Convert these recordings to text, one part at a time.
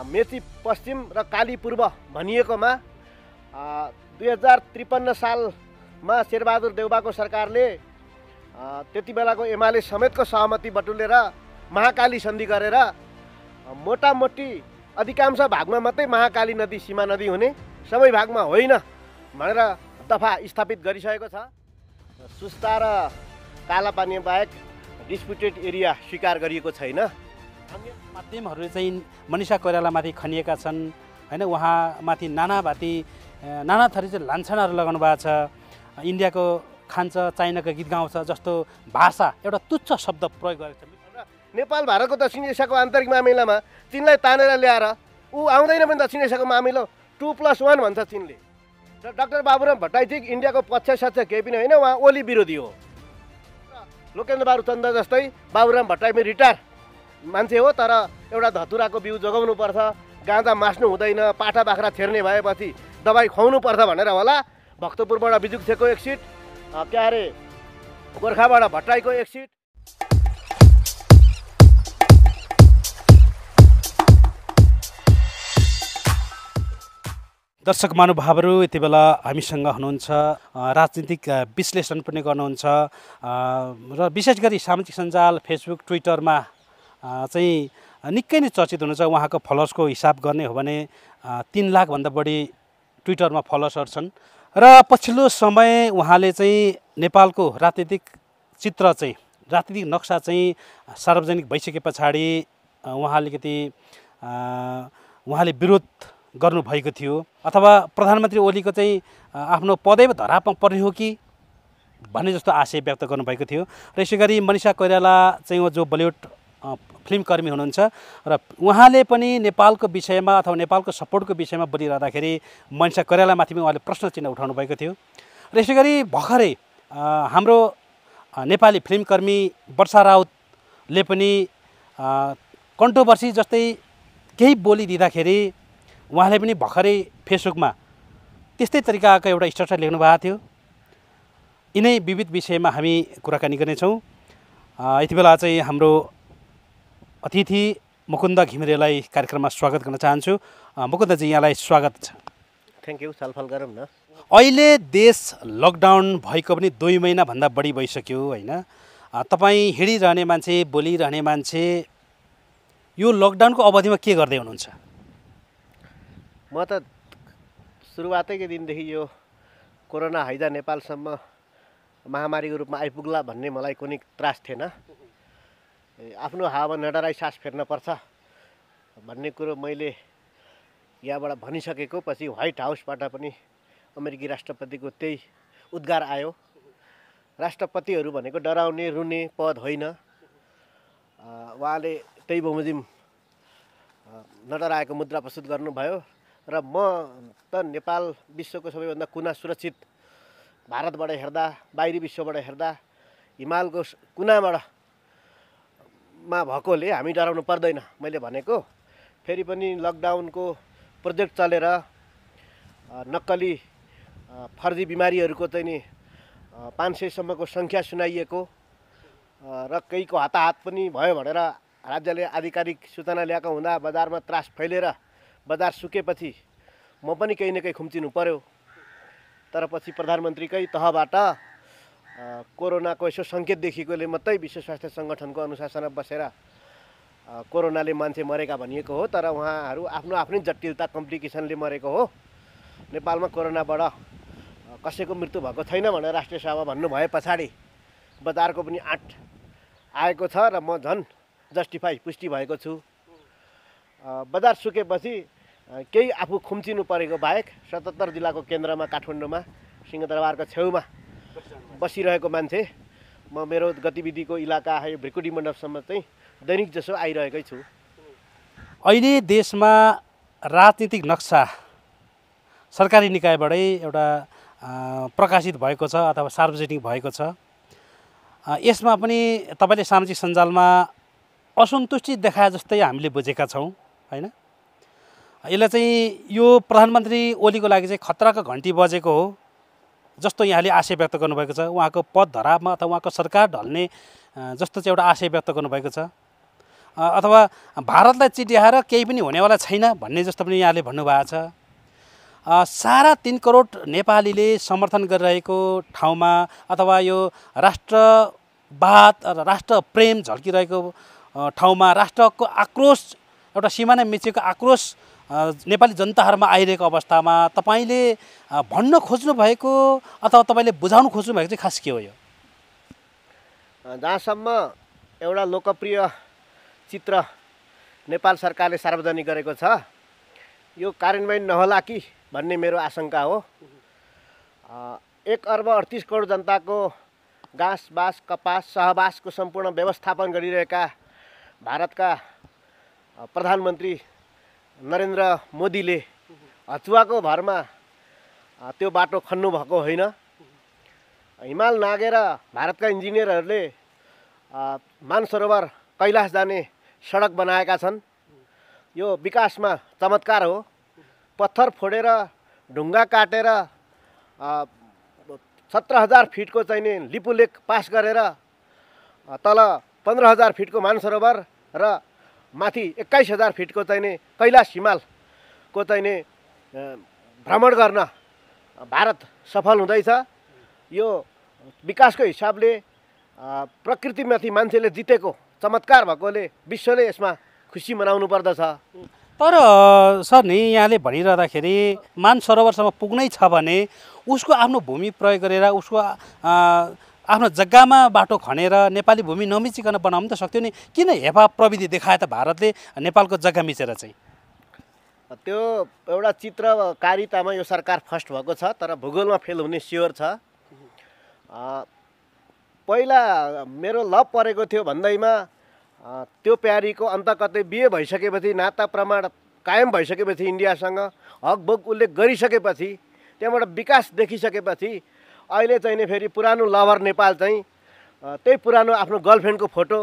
मेची पश्चिम र काली पूर्व भनिएकोमा 2053 सालमा शेरबहादुर देउबाको सरकारले त्यति बेलाको एमाले समेतको सहमति बटुलेर महाकाली सन्धि गरेर मोटामोटी अधिकांश भागमा मात्रै महाकाली नदी सीमा नदी हुने, सबै भागमा होइन भनेर दफा स्थापित गरिसकेको छ। सुस्ता र कालापानी बाहेक डिस्प्युटेड एरिया स्वीकार गरिएको छैन। अन्य माध्यमहरूले चाहिँ मनिषा कोइरालामाथि खनिएका छन् हैन, उहाँमाथि नाना थरी चाहिँ लान्छनाहरू लगाउनु भएको छ। इन्डियाको खान्छ, चाइनाको गीत गाउँछ जस्तो भाषा एउटा तुच्छ शब्द प्रयोग गरेको छ। नेपाल भारतको दक्षिण एसियाको आन्तरिक मामिलामा चीनलाई तानेर ल्याएर ऊ आउँदैन पनि दक्षिण एसियाको मामिलो 2+1 भन्छ चीनले। र डाक्टर बाबुराम भट्टराई चाहिँ इन्डियाको पक्ष सच्छ केही पनि होइन, उहाँ ओली विरोधी हो। लोकेन्द्र बहादुर चन्द जस्तै बाबुराम भट्टराई पनि रिटायर मान्छे हो, तर एउटा धतुराको बिउ जोगाउनु पर्छ, गाँजा मास्नु हुँदैन, पाठा बाख्रा छेर्ने भएपछि दबाई खुवाउनु पर्छ भनेर होला भक्तपुरबाट बिजुक्सेको एक सिट, के अरे गोर्खाबाट भट्टराईको एक सिट। दर्शक महानुभावहरू यति बेला हामीसँग हुनुहुन्छ, राजनीतिक विश्लेषण पनि गर्नुहुन्छ र विशेष गरी सामाजिक सञ्जाल फेसबुक ट्विटरमा चाहिँ निकै नै चर्चित हुनुहुन्छ। उहाँको फलोवर्सको हिसाब गर्ने हो भने 3 लाखभन्दा बढी ट्विटरमा फलोवर्सहरू छन् र पछिल्लो समय उहाँले चाहिँ नेपालको राजनीतिक चित्र चाहिँ राजनीतिक नक्सा चाहिँ सार्वजनिक भइसके पछाडि उहाँले विरोध गर्नुभएको थियो, अथवा प्रधानमन्त्री ओलीको चाहिँ आफ्नो पदैव धरापमा पर्ने हो कि भन्ने जस्तो आशय व्यक्त गर्नुभएको थियो। र यसै गरी मनिषा कोइराला चाहिँ जो बलिउड फिल्मकर्मी हुनुहुन्छ र उहाँले पनि नेपालको विषयमा अथवा नेपालको सपोर्टको विषयमा बोलिरहँदाखेरि मनिषा कोइरालामाथि पनि उहाँले प्रश्न चिन्ह उठाउनु भएको थियो। र यसै गरी भर्खरै हाम्रो नेपाली फिल्मकर्मी वर्षा राउतले पनि कन्ट्रोभर्सी जस्तै केही बोलिदिँदाखेरि उहाँले पनि भर्खरै फेसबुकमा त्यस्तै तरिकाको एउटा स्टेटस लेख्नु भएको थियो। यिनै विविध विषयमा हामी कुराकानी गर्नेछौँ। यति बेला चाहिँ हाम्रो अतिथि मुकुन्द घिमिरेलाई कार्यक्रममा स्वागत गर्न चाहन्छु। मुकुन्दजी, यहाँलाई स्वागत छ। Thank you. छलफल गरौँ न। अहिले देश लकडाउन भएको पनि 2 महिनाभन्दा बढी भइसक्यो होइन। तपाईँ हिँडिरहने मान्छे, बोलिरहने मान्छे, यो लकडाउनको अवधिमा के गर्दै हुनुहुन्छ? म त सुरुवातैको दिनदेखि यो कोरोना हैजा नेपालसम्म महामारीको रूपमा आइपुग्ला भन्ने मलाई कुनै त्रास थिएन। आफ्नो हावामा नडराई सास फेर्न पर्छ भन्ने कुरो मैले यहाँबाट भनिसकेको पछि व्हाइट हाउसबाट पनि अमेरिकी राष्ट्रपतिको त्यही उद्गार आयो। राष्ट्रपतिहरू भनेको डराउने रुने पद होइन। उहाँले त्यही बमोजिम नडराएको मुद्रा प्रस्तुत गर्नुभयो र म त नेपाल विश्वको सबैभन्दा कुना सुरक्षित, भारतबाट हेर्दा, बाहिरी विश्वबाट हेर्दा हिमालको कुनाबाट भएकोले हामी डराउनु पर्दैन मैले भनेको। फेरि पनि लकडाउनको प्रोजेक्ट चलेर नक्कली फर्जी बिमारीहरूको चाहिँ नि 500 सम्मको सङ्ख्या सुनाइएको र केहीको हताहत पनि भयो भनेर राज्यले आधिकारिक सूचना ल्याएको हुँदा बजारमा त्रास फैलेर बजार सुकेपछि म पनि केही न केही खुम्चिनु पर्यो। तर पछि प्रधानमन्त्रीकै तहबाट कोरोनाको यसो सङ्केत देखिएकोले मात्रै विश्व स्वास्थ्य सङ्गठनको अनुशासनमा बसेर कोरोनाले मान्छे मरेका भनिएको हो। तर उहाँहरू आफ्नो आफ्नै जटिलता कम्प्लिकेसनले मरेको हो। नेपालमा कोरोनाबाट कसैको मृत्यु भएको छैन भनेर राष्ट्रिय सभामा भन्नुभए पछाडि बजारको पनि आँट आएको छ र म झन् पुष्टि भएको छु। बजार सुकेपछि केही आफू खुम्चिनु परेको बाहेक 77 जिल्लाको केन्द्रमा काठमाडौँमा सिंहदरबारको छेउमा बसिरहेको मान्छे म मेरो गतिविधिको इलाका भ्रिकुटी मण्डपसम्म चाहिँ दैनिक जसो आइरहेकै छु। अहिले देशमा राजनीतिक नक्सा सरकारी निकायबाटै एउटा प्रकाशित भएको छ अथवा सार्वजनिक भएको छ। यसमा पनि तपाईँले सामाजिक सञ्जालमा असन्तुष्टि देखाए जस्तै हामीले बुझेका छौँ होइन। यसलाई चाहिँ यो प्रधानमन्त्री ओलीको लागि चाहिँ खतराको घन्टी बजेको हो जस्तो यहाँले आशय व्यक्त गर्नुभएको छ। उहाँको पद धरापमा अथवा उहाँको सरकार ढल्ने जस्तो चाहिँ एउटा आशय व्यक्त गर्नुभएको छ। अथवा भारतलाई चिट्याएर केही पनि हुनेवाला छैन भन्ने जस्तो पनि यहाँले भन्नुभएको छ। 3.5 करोड नेपालीले समर्थन गरिरहेको ठाउँमा अथवा यो राष्ट्रवाद राष्ट्र प्रेम झल्किरहेको ठाउँमा राष्ट्रको आक्रोश एउटा सीमा नै मिचेको आक्रोश नेपाली जनताहरूमा आइरहेको अवस्थामा तपाईँले भन्न खोज्नु भएको अथवा तपाईँले बुझाउनु खोज्नु भएको चाहिँ खास के हो? यो जहाँसम्म एउटा लोकप्रिय चित्र नेपाल सरकारले सार्वजनिक गरेको छ, यो कार्यान्वयन नहोला कि भन्ने मेरो आशंका हो। 1 अर्ब 38 करोड जनताको घाँस बाँस कपास सहवासको सम्पूर्ण व्यवस्थापन गरिरहेका भारतका प्रधानमन्त्री नरेन्द्र मोदीले हचुवाको भरमा त्यो बाटो खन्नु भएको होइन। हिमाल नागेर भारतका इन्जिनियरहरूले मानसरोवर कैलाश जाने सडक बनाएका छन्। यो विकासमा चमत्कार हो। पत्थर फोडेर ढुङ्गा काटेर 17,000 फिटको चाहिँ लिपुलेक पास गरेर तल 15,000 फिटको मानसरोवर र माथि 21,000 फिटको चाहिँ कैलाश हिमालको चाहिँ भ्रमण गर्न भारत सफल हुँदैछ। यो विकासको हिसाबले प्रकृतिमाथि मान्छेले जितेको चमत्कार भएकोले विश्वले यसमा खुसी मनाउनु पर्दछ। तर सर नि यहाँले भनिरहँदाखेरि मानसरोवरसम्म पुग्नै छ भने उसको आफ्नो भूमि प्रयोग गरेर उसको आफ्नो जग्गामा बाटो खनेर नेपाली भूमि नमिचिकन बनाउनु त सक्थ्यो नि। किन हेपा प्रविधि देखाए त भारतले नेपालको जग्गा मिचेर चाहिँ? त्यो एउटा चित्रकारितामा यो सरकार फर्स्ट भएको छ, तर भूगोलमा फेल हुने स्योर छ। पहिला मेरो लभ परेको थियो भन्दैमा त्यो प्यारीको अन्त कतै बिहे भइसकेपछि नाता प्रमाण कायम भइसकेपछि इन्डियासँग हकभोग उल्लेख गरिसकेपछि त्यहाँबाट विकास देखिसकेपछि अहिले चाहिँ नि फेरि पुरानो लभर नेपाल चाहिँ त्यही पुरानो आफ्नो गर्लफ्रेन्डको फोटो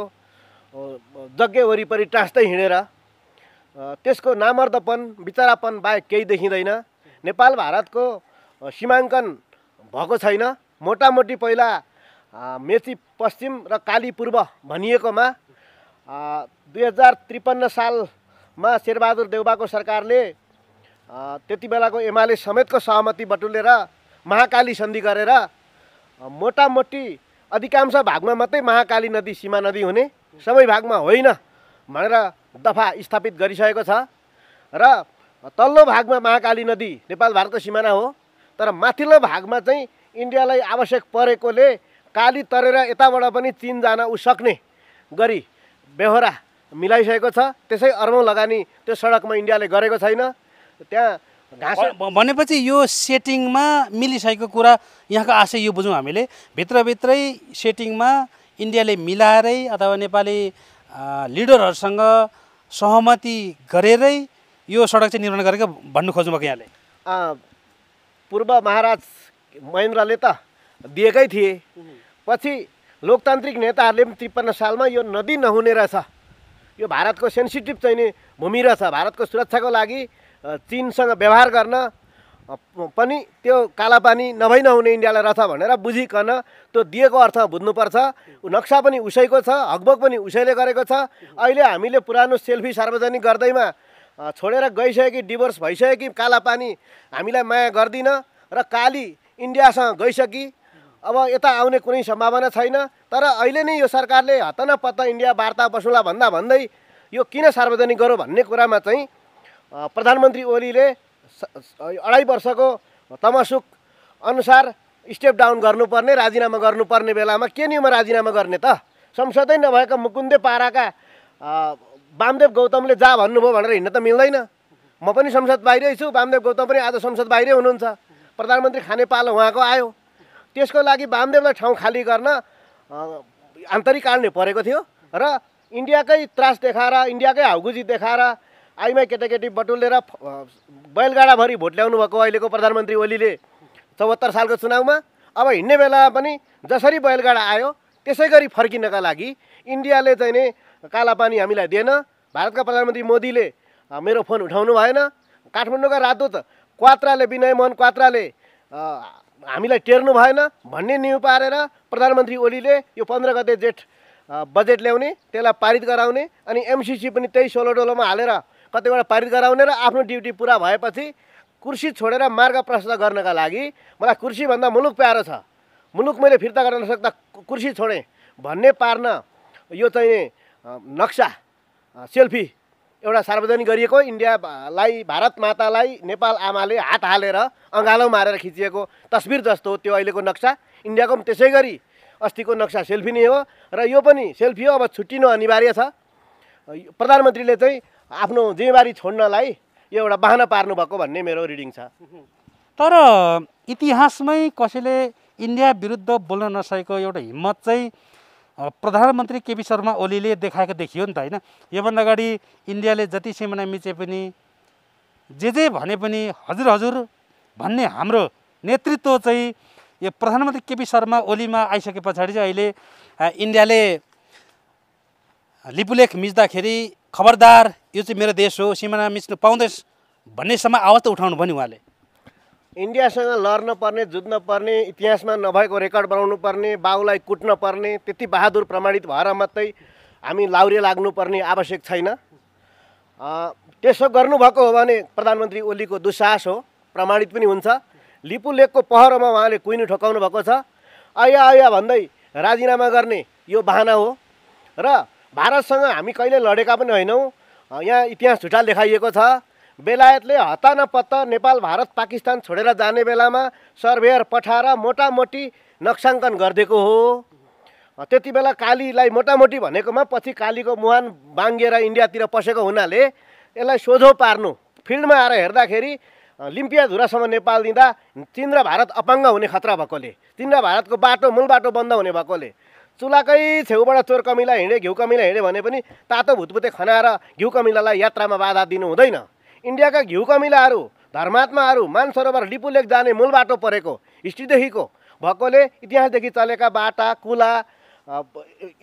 जग्गे वरिपरि टाँस्दै हिँडेर त्यसको नामर्दपन विचारापन बाहेक केही देखिँदैन। नेपाल भारतको सीमाङ्कन भएको छैन। मोटामोटी पहिला मेची पश्चिम र काली पूर्व भनिएकोमा 2053 सालमा शेरबहादुर देउबाको सरकारले त्यति बेलाको एमाले समेतको सहमति बटुलेर महाकाली सन्धि गरेर मोटामोटी अधिकांश भागमा मात्रै महाकाली नदी सीमा नदी हुने, सबै भागमा होइन भनेर दफा स्थापित गरिसकेको छ। र तल्लो भागमा महाकाली नदी नेपाल भारतको सिमाना हो, तर माथिल्लो भागमा चाहिँ इन्डियालाई आवश्यक परेकोले काली तरेर यताबाट पनि चीन जान सक्ने गरी बेहोरा मिलाइसकेको छ। त्यसै अर्बौं लगानी त्यो सडकमा इन्डियाले गरेको छैन। त्यहाँ घाँस भनेपछि यो सेटिङमा मिलिसकेको कुरा यहाँको आशय यो बुझौँ हामीले, भित्रभित्रै सेटिङमा इन्डियाले मिलाएरै अथवा नेपाली लिडरहरूसँग सहमति गरेरै यो सडक चाहिँ निर्माण गरेको भन्नु खोज्नुभएको यहाँले? पूर्व महाराज महेन्द्रले त दिएकै थिए, पछि लोकतान्त्रिक नेताहरूले पनि 53 सालमा यो नदी नहुने रहेछ, यो भारतको सेन्सिटिभ चाहिँ नि भूमि रहेछ, भारतको सुरक्षाको लागि चीनसँग व्यवहार गर्न पनि त्यो कालापानी नभई नहुने इन्डियालाई रहेछ भनेर बुझिकन त्यो दिएको अर्थ बुझ्नुपर्छ। नक्सा पनि उसैको छ, हकभोग पनि उसैले गरेको छ। अहिले हामीले पुरानो सेल्फी सार्वजनिक गर्दैमा छोडेर गइसकेकी डिभोर्स भइसकेकी कालापानी हामीलाई माया गर्दिन र काली इन्डियासँग गइसकी, अब यता आउने कुनै सम्भावना छैन। तर अहिले नै यो सरकारले हत्तनपत्त इन्डिया वार्ता बसौँला भन्दै यो किन सार्वजनिक गरौँ भन्ने कुरामा चाहिँ प्रधानमन्त्री ओलीले 2.5 वर्षको तमसुक अनुसार स्टेप डाउन गर्नुपर्ने, राजीनामा गर्नुपर्ने बेलामा के नियममा राजीनामा गर्ने त? संसदै नभएका मुकुन्दे पाराका वामदेव गौतमले जा भन्नुभयो भनेर हिँड्न त मिल्दैन। म पनि संसद बाहिरै छु, वामदेव गौतम पनि आज संसद बाहिरै हुनुहुन्छ। प्रधानमन्त्री खाने पालो उहाँको आयो, त्यसको लागि वामदेवलाई ठाउँ खाली गर्न आन्तरिक काट्ने परेको थियो र इन्डियाकै त्रास देखाएर इन्डियाकै हाउगुजी देखाएर आइमाई केटाकेटी बटुलेर बैलगाडाभरि भोट ल्याउनु भएको अहिलेको प्रधानमन्त्री ओलीले 74 सालको चुनावमा। अब हिँड्ने बेलामा पनि जसरी बैलगाडा आयो त्यसै गरी फर्किनका लागि इन्डियाले चाहिँ नि कालापानी हामीलाई दिएन। भारतका प्रधानमन्त्री मोदीले मेरो फोन उठाउनु भएन। काठमाडौँका राजदूत क्वात्राले, विनय मोहन क्वात्राले हामीलाई टेर्नु भएन भन्ने न्यु पारेर प्रधानमन्त्री ओलीले यो 15 गते जेठ बजेट ल्याउने, त्यसलाई पारित गराउने, अनि एमसिसी पनि त्यही सोलोडोलोमा हालेर कतिवटा पारित गराउने र आफ्नो ड्युटी पुरा भएपछि कुर्सी छोडेर मार्ग प्रशस्त गर्नका लागि मलाई कुर्सीभन्दा मुलुक प्यारो छ, मुलुक मैले फिर्ता गर्न नसक्दा कुर्सी छोडेँ भन्ने पार्न यो चाहिँ नक्सा सेल्फी एउटा सार्वजनिक गरिएको, इन्डियालाई, भारत मातालाई नेपाल आमाले हात हालेर अँगालो मारेर खिचिएको तस्बिर जस्तो हो त्यो अहिलेको नक्सा। इन्डियाको पनि त्यसै गरी अस्तिको नक्सा सेल्फी नै हो र यो पनि सेल्फी हो। अब छुट्टिनु अनिवार्य छ। प्रधानमन्त्रीले चाहिँ आफ्नो जिम्मेवारी छोड्नलाई यो एउटा बहाना पार्नुभएको भन्ने मेरो रिडिङ छ। तर इतिहासमै कसैले इन्डिया विरुद्ध बोल्न नसकेको एउटा हिम्मत चाहिँ प्रधानमन्त्री केपी शर्मा ओलीले देखाएको देखियो नि त, होइन? योभन्दा अगाडि इन्डियाले जति सिमाना मिचे पनि जे भने पनि हजुर हजुर भन्ने हाम्रो नेतृत्व चाहिँ यो प्रधानमन्त्री केपी शर्मा ओलीमा आइसके पछाडि चाहिँ अहिले इन्डियाले लिपुलेख मिच्दाखेरि खबरदार यो चाहिँ मेरो देश हो, सिमाना मिच्नु पाउँदैछ भन्नेसम्म आवाज त उठाउनु पनि उहाँले। इन्डियासँग लड्न पर्ने, जुझ्न पर्ने, इतिहासमा नभएको रेकर्ड बनाउनु पर्ने, बाउलाई कुट्न पर्ने, त्यति बहादुर प्रमाणित भएर मात्रै हामी लाउरे लाग्नुपर्ने आवश्यक छैन। त्यसो गर्नुभएको हो भने प्रधानमन्त्री ओलीको दुस्साहस हो, प्रमाणित पनि हुन्छ। लिपुलेखको पहरोमा उहाँले कुइनो ठोकाउनु भएको छ, आया भन्दै राजीनामा गर्ने यो बहाना हो। र भारतसँग हामी कहिले लडेका पनि होइनौँ, यहाँ इतिहास झुटा लेखाइएको छ। बेलायतले हत्ता नपत्ता नेपाल, भारत, पाकिस्तान छोडेर जाने बेलामा सर्भेयर पठाएर मोटामोटी नक्साङ्कन गरिदिएको हो। त्यति बेला कालीलाई मोटामोटी भनेकोमा पछि कालीको मुहान बाङ्गिएर इन्डियातिर पसेको हुनाले यसलाई सोझो पार्नु, फिल्डमा आएर हेर्दाखेरि लिम्पिया धुरासम्म नेपाल दिँदा चीन र भारत अपाङ्ग हुने खतरा भएकोले, चीन र भारतको बाटो, मूल बाटो बन्द हुने भएकोले चुलाकै छेउबाट चोर कमिला हिँडे, घिउ कमिला हिँडे भने पनि तातो भुतभुते खनाएर घिउ कमिलालाई यात्रामा बाधा दिनु हुँदैन। इन्डियाका घिउ कमिलाहरू, धर्मात्माहरू मानसरोवर लिपुलेख जाने मूल बाटो परेको, हिस्ट्रीदेखिको भएकोले, इतिहासदेखि चलेका बाटा कुला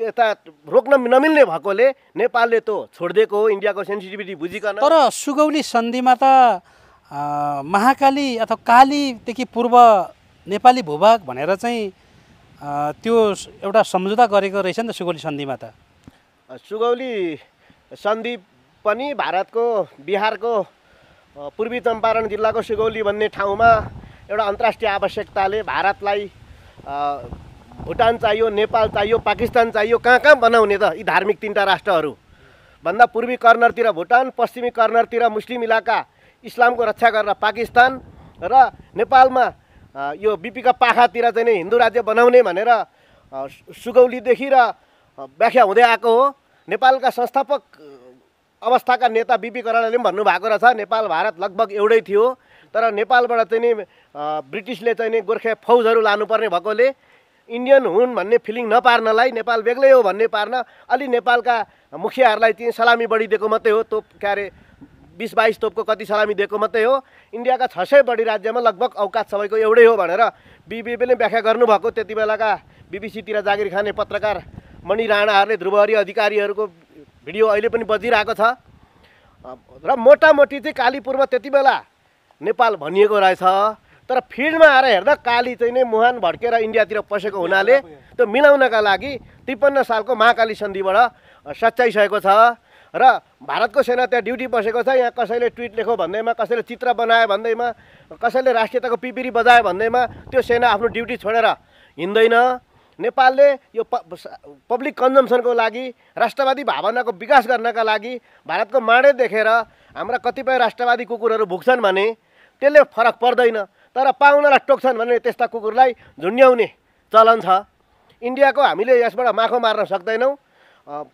यता रोक्न नमिल्ने भएकोले नेपालले त्यो छोडिदिएको हो, इन्डियाको सेन्सिटिभिटी बुझिकन। तर सुगौली सन्धिमा त महाकाली अथवा कालीदेखि पूर्व नेपाली भूभाग भनेर चाहिँ त्यो एउटा सम्झौता गरेको रहेछ नि त सुगौली सन्धिमा त। सुगौली सन्धि पनि भारतको बिहारको पूर्वी चम्पारण जिल्लाको सुगौली भन्ने ठाउँमा एउटा अन्तर्राष्ट्रिय आवश्यकताले भारतलाई भुटान चाहियो, नेपाल चाहियो, पाकिस्तान चाहियो, कहाँ बनाउने त यी धार्मिक तीनटा राष्ट्रहरू भन्दा पूर्वी कर्नरतिर भुटान, पश्चिमी कर्नरतिर मुस्लिम इलाका इस्लामको रक्षा गरेर पाकिस्तान र नेपालमा यो बिपीका पाखातिर चाहिँ नै हिन्दू राज्य बनाउने भनेर सुगौलीदेखि र व्याख्या हुँदै आएको हो। नेपालका संस्थापक अवस्थाका नेता बिपी करालाले पनि भन्नुभएको रहेछ नेपाल भारत लगभग एउटै थियो, तर नेपालबाट चाहिँ नि ब्रिटिसले चाहिँ नि गोर्खे फौजहरू लानुपर्ने भएकोले इन्डियन हुन् भन्ने फिलिङ नपार्नलाई, नेपाल बेग्लै हो भन्ने पार्न अलि नेपालका मुखियाहरूलाई चाहिँ सलामी बढी दिएको मात्रै हो। तोप के अरे 20-22 तोपको कति सलामी दिएको मात्रै हो। इन्डियाका 600 बढी राज्यमा लगभग औकात सबैको एउटै हो भनेर बिबिले व्याख्या गर्नुभएको। त्यति बेलाका बिबिसीतिर जागिर खाने पत्रकार मणि राणाहरूले, ध्रुवहरी अधिकारीहरूको भिडियो अहिले पनि बजिरहेको छ। र मोटामोटी चाहिँ काली पूर्व त्यति बेला नेपाल भनिएको रहेछ, तर फिल्डमा आएर हेर्दा काली चाहिँ नै मुहान भड्केर इन्डियातिर पसेको हुनाले त्यो मिलाउनका लागि 53 सालको महाकाली सन्धिबाट सच्याइसकेको छ। र भारतको सेना त्यहाँ ड्युटी बसेको छ। यहाँ कसैले ट्विट लेखो भन्दैमा, कसैले चित्र बनायो भन्दैमा, कसैले राष्ट्रियताको पिपिरी बजायो भन्दैमा त्यो सेना आफ्नो ड्युटी छोडेर हिँड्दैन। नेपालले यो पब्लिक कन्जम्सनको लागि, राष्ट्रवादी भावनाको विकास गर्नका लागि भारतको माडे देखेर हाम्रा कतिपय राष्ट्रवादी कुकुरहरू भुक्छन् भने त्यसले फरक पर्दैन, तर पाउनलाई टोक्छन् भने त्यस्ता कुकुरलाई झुन्ड्याउने चलन छ। इन्डियाको हामीले यसबाट माखो मार्न सक्दैनौँ।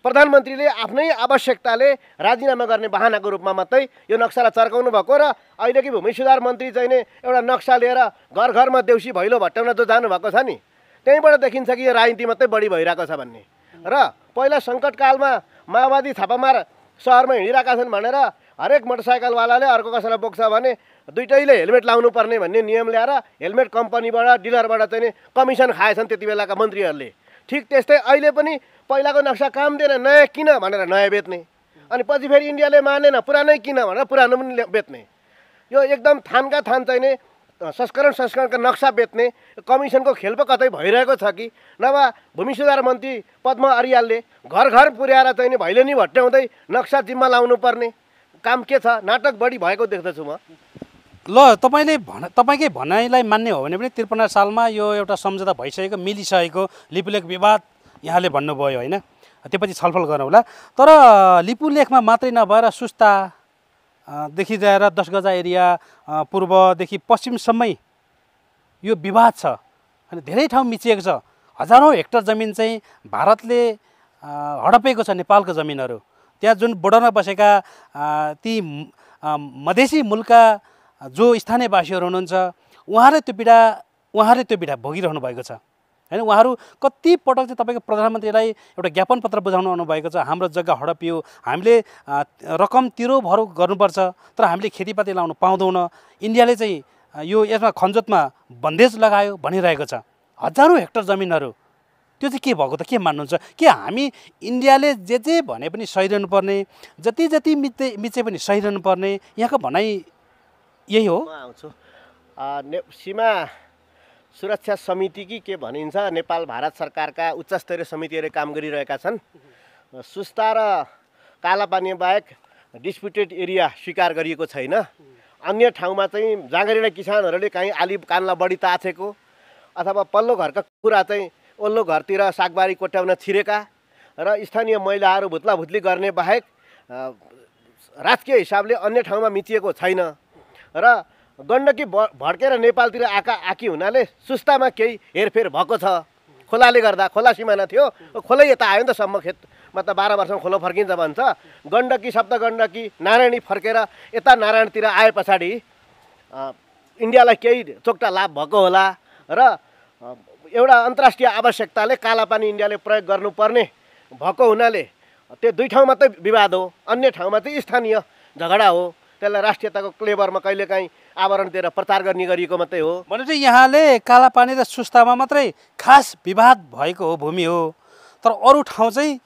प्रधानमन्त्रीले आफ्नै आवश्यकताले राजीनामा गर्ने बहानाको रूपमा मात्रै यो नक्सालाई चर्काउनु भएको र अहिलेकी भूमि सुधार मन्त्री चाहिँ नै एउटा नक्सा लिएर घर घरमा देउसी भैलो भट्टाउन जो जानुभएको छ नि, त्यहीँबाट देखिन्छ कि यो राजनीति मात्रै बढी भइरहेको छ भन्ने। र पहिला सङ्कटकालमा माओवादी छापामार सहरमा हिँडिरहेका छन् भनेर हरेक मोटरसाइकलवालाले अर्को कसैलाई बोक्छ भने दुइटैले हेलमेट लाउनु पर्ने भन्ने नियम ल्याएर हेलमेट कम्पनीबाट, डिलरबाट चाहिँ नि कमिसन खाएछन् त्यति बेलाका मन्त्रीहरूले। ठिक त्यस्तै अहिले पनि पहिलाको नक्सा काम दिएन, नयाँ किन भनेर नयाँ बेच्ने, अनि पछि फेरि इन्डियाले मानेन पुरानै किन भनेर पुरानो पनि बेच्ने। यो एकदम थानका थान चाहिँ नि संस्करणका नक्सा बेच्ने कमिसनको खेल पो कतै भइरहेको छ कि नभए भूमि सुधार मन्त्री पद्म अर्यालले घर घर पुर्याएर चाहिँ नि भैलेनी भट्ट्याउँदै नक्सा जिम्मा लाउनु पर्ने काम के छ? नाटक बढी भएको देख्दछु म। ल तपाईँकै भनाइलाई मान्ने हो भने पनि 53 सालमा यो एउटा सम्झौता भइसकेको मिलिसकेको लिपुलेख विवाद यहाँले भन्नुभयो होइन, त्योपछि छलफल गरौँला। तर लिपुलेखमा मात्रै नभएर सुस्ता देखि लिएर 10 गजा एरिया पूर्वदेखि पश्चिमसम्मै यो विवाद छ अनि धेरै ठाउँ मिचिएको छ। हजारौँ हेक्टर जमिन चाहिँ भारतले हडपेको छ, नेपालको जमिनहरू। त्यहाँ जुन बोर्डरमा बसेका ती मधेसी मुलका जो स्थानीयवासीहरू हुनुहुन्छ उहाँहरूले त्यो पीडा भोगिरहनु भएको छ होइन। उहाँहरू कति पटक चाहिँ तपाईँको प्रधानमन्त्रीलाई एउटा ज्ञापन पत्र बुझाउनु आउनुभएको छ, हाम्रो जग्गा हडपियो, हामीले रकम तिरो भरो गर्नुपर्छ तर हामीले खेतीपाती लाउनु पाउँदैनौँ, इन्डियाले चाहिँ यसमा खनजोतमा बन्देज लगायो भनिरहेको छ। हजारौँ हेक्टर जमिनहरू त्यो चाहिँ के भएको त? के मान्नुहुन्छ? के हामी इन्डियाले जे भने पनि सहिरहनु पर्ने, जति मिचे पनि सहिरहनु पर्ने, यहाँको भनाइ यही हो? म आउँछु। सीमा सुरक्षा समिति कि के भनिन्छ, नेपाल भारत सरकारका उच्च स्तरीय समितिहरू काम गरिरहेका छन्। सुस्ता र कालापानी बाहेक डिस्प्युटेड एरिया स्वीकार गरिएको छैन। अन्य ठाउँमा चाहिँ जाँगरिया किसानहरूले काहीँ आली कानलाई बढी ताछेको अथवा पल्लो घरका कुरा चाहिँ ओल्लो घरतिर सागबारी कोट्याउन छिरेका र स्थानीय महिलाहरू भुत्लाभुत्ली गर्ने बाहेक राजकीय हिसाबले अन्य ठाउँमा मिचिएको छैन। र गण्डकी भड्केर नेपालतिर आकी हुनाले सुस्तामा केही हेरफेर भएको छ। खोलाले गर्दा, खोला सिमाना थियो, खोलै यता आयो नि त सम्म खेतमा त 12 वर्षमा खोलो फर्किन्छ भन्छ। गण्डकी शब्द गण्डकी नारायणी फर्केर यता नारायणतिर आए पछाडि इन्डियालाई केही चोक्टा लाभ भएको होला र एउटा अन्तर्राष्ट्रिय आवश्यकताले कालापानी इन्डियाले प्रयोग गर्नुपर्ने भएको हुनाले त्यो दुई ठाउँ मात्रै विवाद हो, अन्य ठाउँमा चाहिँ स्थानीय झगडा हो। त्यसलाई राष्ट्रियताको क्लेभरमा कहिलेकाहीँ आवरण दिएर प्रचार गर्ने गरिएको मात्रै हो। भनेपछि यहाँले कालापानी र सुस्तामा मात्रै खास विवाद भएको हो, भूमि हो, तर अरू ठाउँ चाहिँ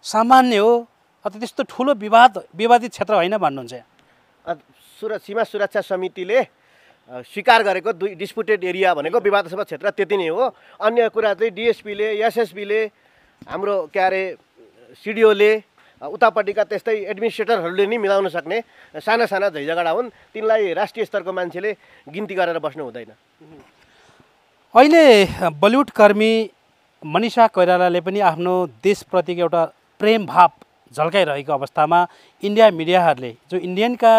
सामान्य हो अथवा त्यस्तो ठुलो विवादित क्षेत्र होइन भन्नुहुन्छ? सीमा सुरक्षा समितिले स्वीकार गरेको डिस्प्युटेड एरिया भनेको विवादास्पद क्षेत्र त्यति नै हो। अन्य कुरा चाहिँ डिएसपीले, एसएसबीले, हाम्रो के अरे सिडिओले, उतापट्टिका त्यस्तै एडमिनिस्ट्रेटरहरूले नै मिलाउन सक्ने साना साना झैझगडा हुन्। तिनलाई राष्ट्रिय स्तरको मान्छेले गिन्ती गरेर बस्नु हुँदैन। अहिले बलिउड कर्मी मनिषा कोइरालाले पनि आफ्नो देशप्रतिको एउटा प्रेम भाव झल्काइरहेको अवस्थामा इन्डिया मिडियाहरूले, जो इन्डियनका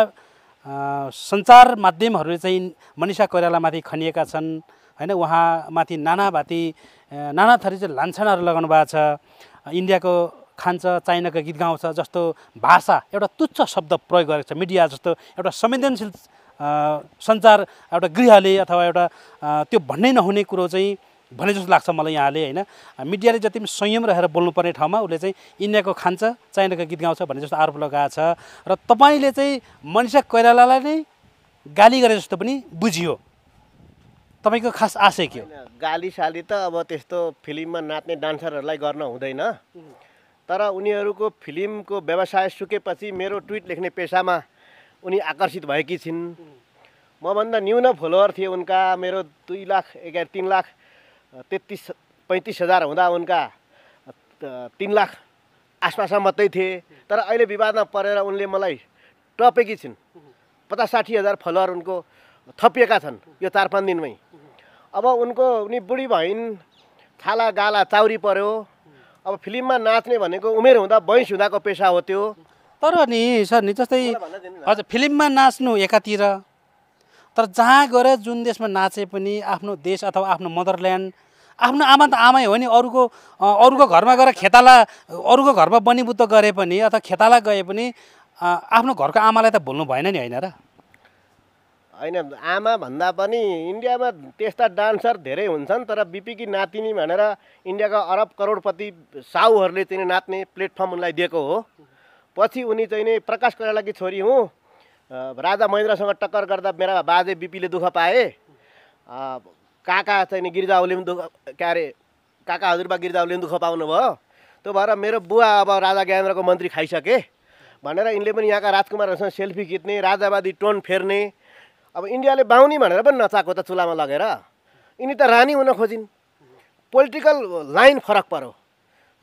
सञ्चार माध्यमहरूले चाहिँ मनिषा कोइरालामाथि खनिएका छन् होइन, उहाँमाथि नाना थरी चाहिँ लान्छनाहरू लगाउनु भएको छ। इन्डियाको खान्छ, चाइनाको गीत गाउँछ जस्तो भाषा, एउटा तुच्छ शब्द प्रयोग गरेको छ। मिडिया जस्तो एउटा संवेदनशील सञ्चार एउटा गृहले अथवा एउटा त्यो भन्नै नहुने कुरो चाहिँ भने जस्तो लाग्छ मलाई यहाँले होइन। मिडियाले जति पनि संयम रहेर बोल्नुपर्ने ठाउँमा उसले चाहिँ इन्डियाको खान्छ, चाइनाको गीत गाउँछ भन्ने जस्तो आरोप लगाएको छ। र तपाईँले चाहिँ मनिषा कोइरालालाई नै गाली गरे जस्तो पनि बुझियो। तपाईँको खास आशय के हो? गालीसाली त अब त्यस्तो फिल्ममा नाच्ने डान्सरहरूलाई गर्न हुँदैन, तर उनीहरूको फिल्मको व्यवसाय सुकेपछि मेरो ट्विट लेख्ने पेसामा उनी आकर्षित भएकी छिन्। मभन्दा न्यून फलोवर थिए उनका, मेरो 3,33,35,000 हुँदा उनका 3 लाख आसपासमा मात्रै थिए। तर अहिले विवादमा परेर उनले मलाई टपेकी छिन्। 50-60 हजार फलोवर उनको थपिएका छन् यो 4-5 दिनमै। अब उनी बुढी भइन्, छाला गाला चाउरी पर्यो। अब फिल्ममा नाच्ने भनेको उमेर हुँदा बैंस हुँदाको पेसा हो त्यो। तर नि सर नि जस्तै हजुर फिल्ममा नाच्नु एकातिर, तर जहाँ गएर जुन देशमा नाचे पनि आफ्नो देश अथवा आफ्नो मदरल्यान्ड, आफ्नो आमा त आमै हो नि, अरूको घरमा गएर अरूको घरमा बनिबुत्त गरे पनि अथवा खेताला गए पनि आफ्नो घरको आमालाई त भुल्नु भएन नि होइन र? होइन, आमा भन्दा पनि इन्डियामा त्यस्ता डान्सर धेरै हुन्छन्, तर बिपीकी नातिनी भनेर इन्डियाका अरब करोडपति साहुहरूले चाहिँ नाच्ने प्लेटफर्म उनलाई दिएको हो। पछि उनी चाहिँ नि प्रकाश कोइरालाकी छोरी हुँ, राजा महेन्द्रसँग टक्कर गर्दा मेरा बाजे बिपीले दुःख पाए, काका चाहिँ नि गिरिजाउले पनि दुःख के अरे काका हजुरबा गिरिजाउले पनि दुःख पाउनुभयो। त्यो भएर मेरो बुवा अब राजा ज्ञानेन्द्रको मन्त्री खाइसके भनेर यिनले पनि यहाँका राजकुमारहरूसँग सेल्फी खिच्ने, राजावादी टोन फेर्ने, अब इन्डियाले बाहुनी भनेर पनि नचाएको त चुलामा लगेर। यिनी त रानी हुन खोजिन्। पोलिटिकल लाइन फरक पर्यो।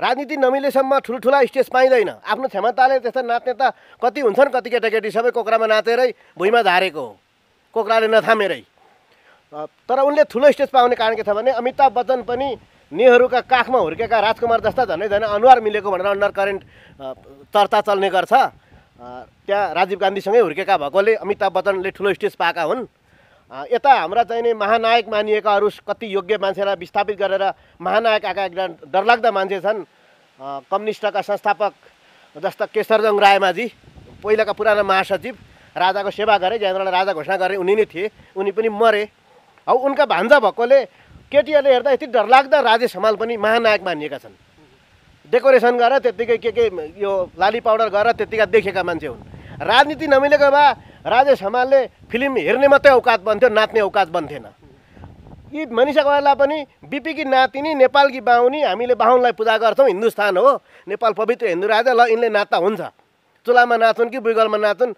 राजनीति नमिलेसम्म ठुल्ठुला स्टेज पाइँदैन। आफ्नो क्षमताले त्यस्तो नाच्ने त कति हुन्छन्, कति केटाकेटी सबै कोक्रामा नाचेरै भुइँमा झारेको हो, कोक्राले नथामेरै। तर उनले ठुलो स्टेज पाउने कारण के छ भने अमिताभ बच्चन पनि नेहरूका काखमा हुर्केका राजकुमार जस्ता झनै झनै अनुहार मिलेको भनेर अन्डर करेन्ट चर्चा चल्ने गर्छ। त्यहाँ राजीव गान्धीसँगै हुर्केका भएकोले अमिताभ बच्चनले ठुलो स्टेज पाएका हुन्। यता हाम्रा चाहिने महानायक मानिएका अरू कति योग्य मान्छेलाई विस्थापित गरेर महानायक आएका एकदम डरलाग्दा मान्छे छन्। कम्युनिस्टका संस्थापक जस्ता केशरजङ रायमाझी, पहिलाका पुराना महासचिव, राजाको सेवा गरे, ज्ञानेन्द्रलाई राजा घोषणा गरे उनी नै थिए, उनी पनि मरे। अब उनका भान्जा भएकोले केटीहरूले हेर्दा यति डरलाग्दा राजेश हमाल पनि महानायक मानिएका छन्। डेकोरेसन गरेर त्यत्तिकै के यो लाली पाउडर गरेर त्यत्तिका देखेका मान्छे हुन्। राजनीति नमिलेको भए राजेश हमालले फिल्म हेर्ने मात्रै औकात बन्थ्यो, नाच्ने औकात बन्थेन। यी मनिषा कोइराला पनि बिपीकी नातिनी, नेपालकी बाहुनी, हामीले बाहुनलाई पूजा गर्छौँ, हिन्दुस्तान हो, नेपाल पवित्र हिन्दू राजा, ल यिनले नाच्दा हुन्छ, चुलामा नाचुन् कि बुइगलमा नाचुन्,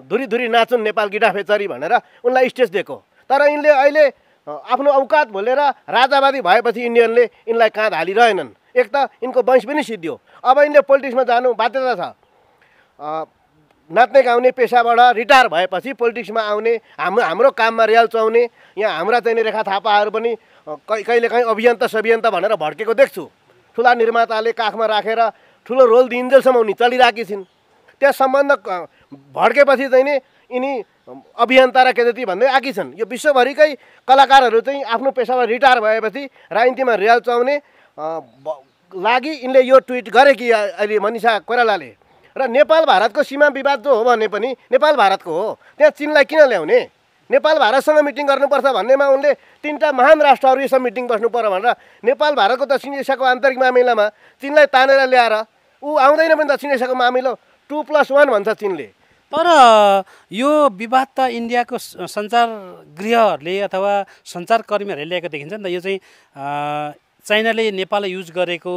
धुरी धुरी नाचुन् नेपाल गिटाफेचरी भनेर उनलाई स्टेज दिएको। तर यिनले अहिले आफ्नो औकात भुलेर राजावादी भएपछि इन्डियनले यिनलाई काँध हालिरहेनन्। एक त यिनको वंश पनि सिद्धियो। अब यिनले पोलिटिक्समा जानु बाध्यता छ। नाच्ने गाउने पेसाबाट रिटायर भएपछि पोलिटिक्समा आउने, हाम्रो काममा रियाल चाउने, यहाँ हाम्रा चाहिँ रेखा थापाहरू पनि कहिलेकाहीँ अभियन्ता सभियन्ता भनेर भड्केको देख्छु। ठुला निर्माताले काखमा राखेर ठुलो रोल दिइन्जेलसम्म उनी चलिरहेकी छिन्। त्यहाँ सम्बन्ध भड्केपछि चाहिँ नि यिनी अभियन्ता र के जति भन्दै आएकी छन्। यो विश्वभरिकै कलाकारहरू चाहिँ आफ्नो पेसाबाट रिटायर भएपछि राजनीतिमा रियाल चाउने लागि यिनले यो ट्विट गरे कि अहिले मनिषा कोइरालाले। र नेपाल भारतको सीमा विवाद जो हो भने पनि नेपाल भारतको हो, त्यहाँ चिनलाई किन ल्याउने? नेपाल भारतसँग मिटिङ गर्नुपर्छ भन्नेमा उनले तीनटा महान राष्ट्रहरू यसमा मिटिङ बस्नु पर्यो भनेर नेपाल भारतको दक्षिण एसियाको आन्तरिक मामिलामा चिनलाई तानेर ल्याएर ऊ आउँदैन पनि दक्षिण एसियाको मामिलो 2+1 भन्छ चिनले। तर यो विवाद त इन्डियाको सञ्चार गृहहरूले अथवा सञ्चारकर्मीहरूले ल्याएको देखिन्छ नि त। यो चाहिँ चाइनाले नेपाललाई युज गरेको